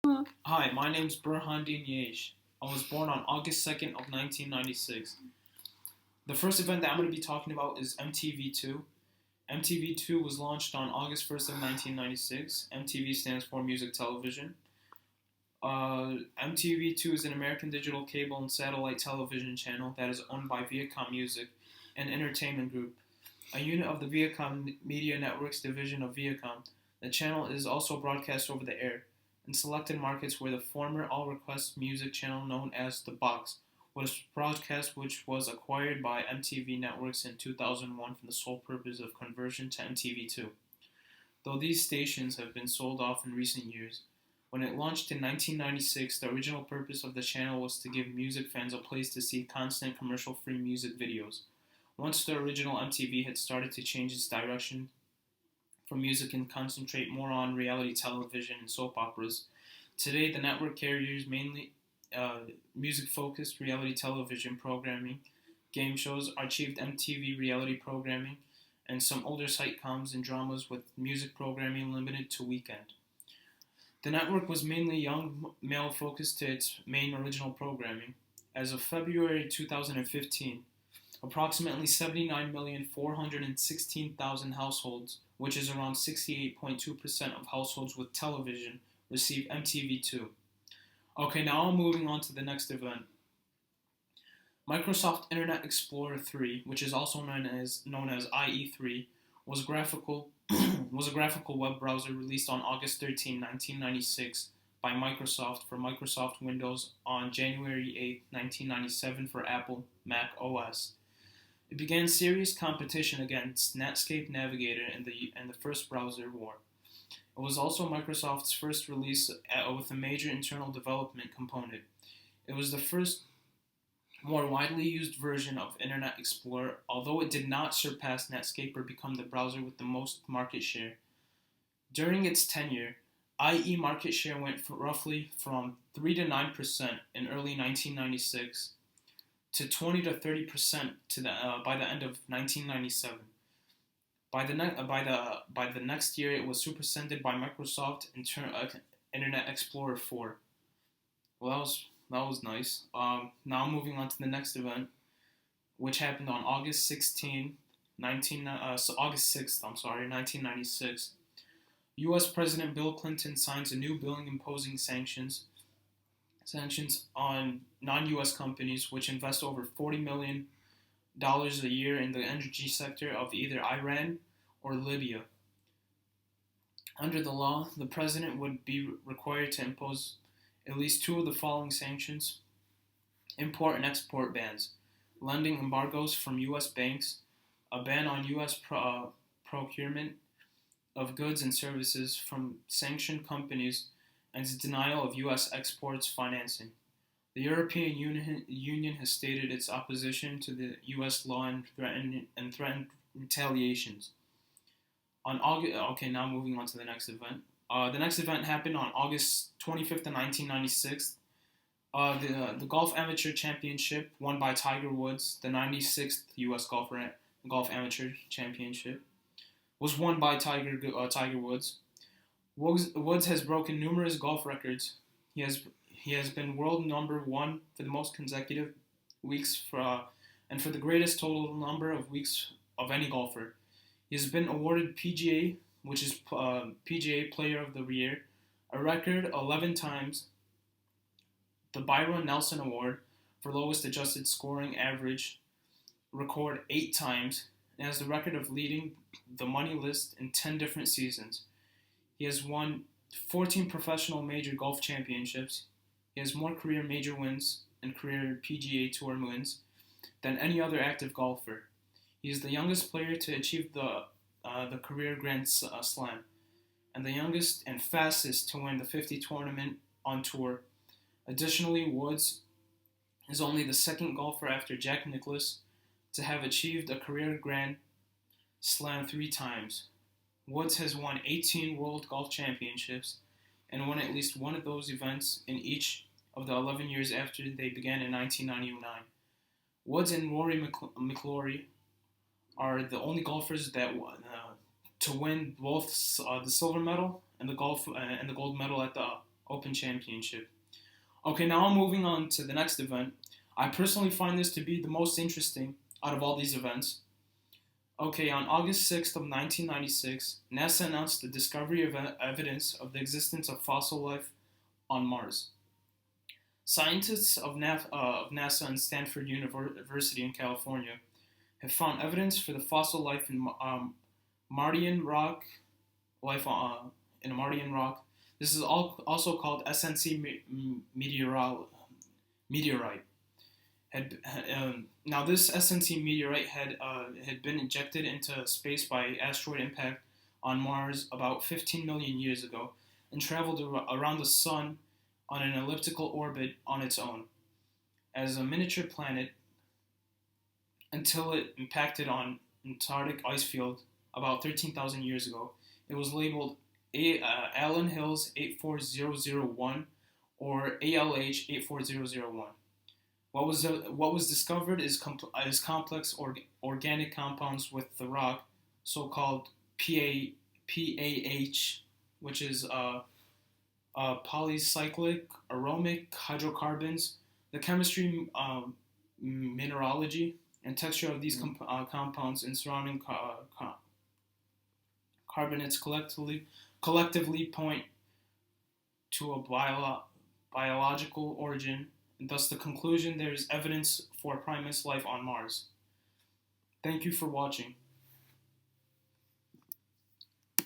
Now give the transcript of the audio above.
Hi, my name's Burhan-Dean. I was born on August 2nd of 1996. The first event that I'm going to be talking about is MTV2. MTV2 was launched on August 1st of 1996. MTV stands for Music Television. MTV2 is an American digital cable and satellite television channel that is owned by Viacom Music, an entertainment group, a unit of the Viacom Media Networks division of Viacom. The channel is also broadcast over the air in selected markets where the former All Request music channel known as The Box was broadcast, which was acquired by MTV Networks in 2001 for the sole purpose of conversion to MTV2. Though these stations have been sold off in recent years, when it launched in 1996, the original purpose of the channel was to give music fans a place to see constant commercial-free music videos. Once the original MTV had started to change its direction from music and concentrate more on reality television and soap operas, today the network carriers mainly music-focused reality television programming, game shows, archived MTV reality programming, and some older sitcoms and dramas with music programming limited to weekend. The network was mainly young male focused to its main original programming. As of February 2015, approximately 79,416,000 households, which is around 68.2% of households with television, receive MTV2. Okay, now I'm moving on to the next event. Microsoft Internet Explorer 3, which is also known as IE3, was was a graphical web browser released on August 13, 1996 by Microsoft for Microsoft Windows on January 8, 1997 for Apple Mac OS. It began serious competition against Netscape Navigator in the first browser war. It was also Microsoft's first release with a major internal development component. It was the first more widely used version of Internet Explorer, although it did not surpass Netscape or become the browser with the most market share. During its tenure, IE market share went roughly from 3 to 9% in early 1996 to 20 to 30% by the end of 1997. By the next year, it was superseded by Microsoft Internet Explorer 4. Well, that was nice. Now moving on to the next event, which happened on August 6th, 1996. U.S. President Bill Clinton signs a new bill imposing sanctions on non-U.S. companies which invest over $40 million a year in the energy sector of either Iran or Libya. Under the law, the president would be required to impose at least two of the following sanctions: import and export bans, lending embargoes from U.S. banks, a ban on U.S. procurement of goods and services from sanctioned companies, and its denial of U.S. exports financing. The European Union has stated its opposition to the U.S. law and threatened retaliations. Now moving on to the next event. The next event happened on August 25th of 1996. The Golf Amateur Championship, won by Tiger Woods, the 96th U.S. Golf Amateur Championship, was won by Tiger Woods. Woods has broken numerous golf records. He has been world number one for the most consecutive weeks and for the greatest total number of weeks of any golfer. He has been awarded PGA, which is PGA Player of the Year, a record 11 times, the Byron Nelson Award for lowest adjusted scoring average record 8 times, and has the record of leading the money list in 10 different seasons. He has won 14 professional major golf championships. He has more career major wins and career PGA Tour wins than any other active golfer. He is the youngest player to achieve the career Grand Slam, and the youngest and fastest to win the 50 tournament on tour. Additionally, Woods is only the second golfer after Jack Nicklaus to have achieved a career Grand Slam 3 times. Woods has won 18 World Golf Championships and won at least one of those events in each of the 11 years after they began in 1999. Woods and Rory McIlroy are the only golfers that to win both the silver medal and the gold medal at the Open Championship. Okay, now I'm moving on to the next event. I personally find this to be the most interesting out of all these events. Okay, on August 6th of 1996, NASA announced the discovery of evidence of the existence of fossil life on Mars. Scientists of NASA and Stanford University in California have found evidence for the fossil life in Martian rock, life in a Martian rock. This is also called SNC meteorite. Now, this SNC meteorite had been injected into space by asteroid impact on Mars about 15 million years ago and traveled around the Sun on an elliptical orbit on its own as a miniature planet until it impacted on Antarctic ice field about 13,000 years ago. It was labeled Allen Hills 84001 or ALH 84001. What was discovered is complex organic compounds with the rock, so-called PAH, which is polycyclic aromatic hydrocarbons. The chemistry, mineralogy, and texture of these compounds and surrounding carbonates collectively point to a biological origin, and thus the conclusion there is evidence for primus life on Mars. Thank you for watching.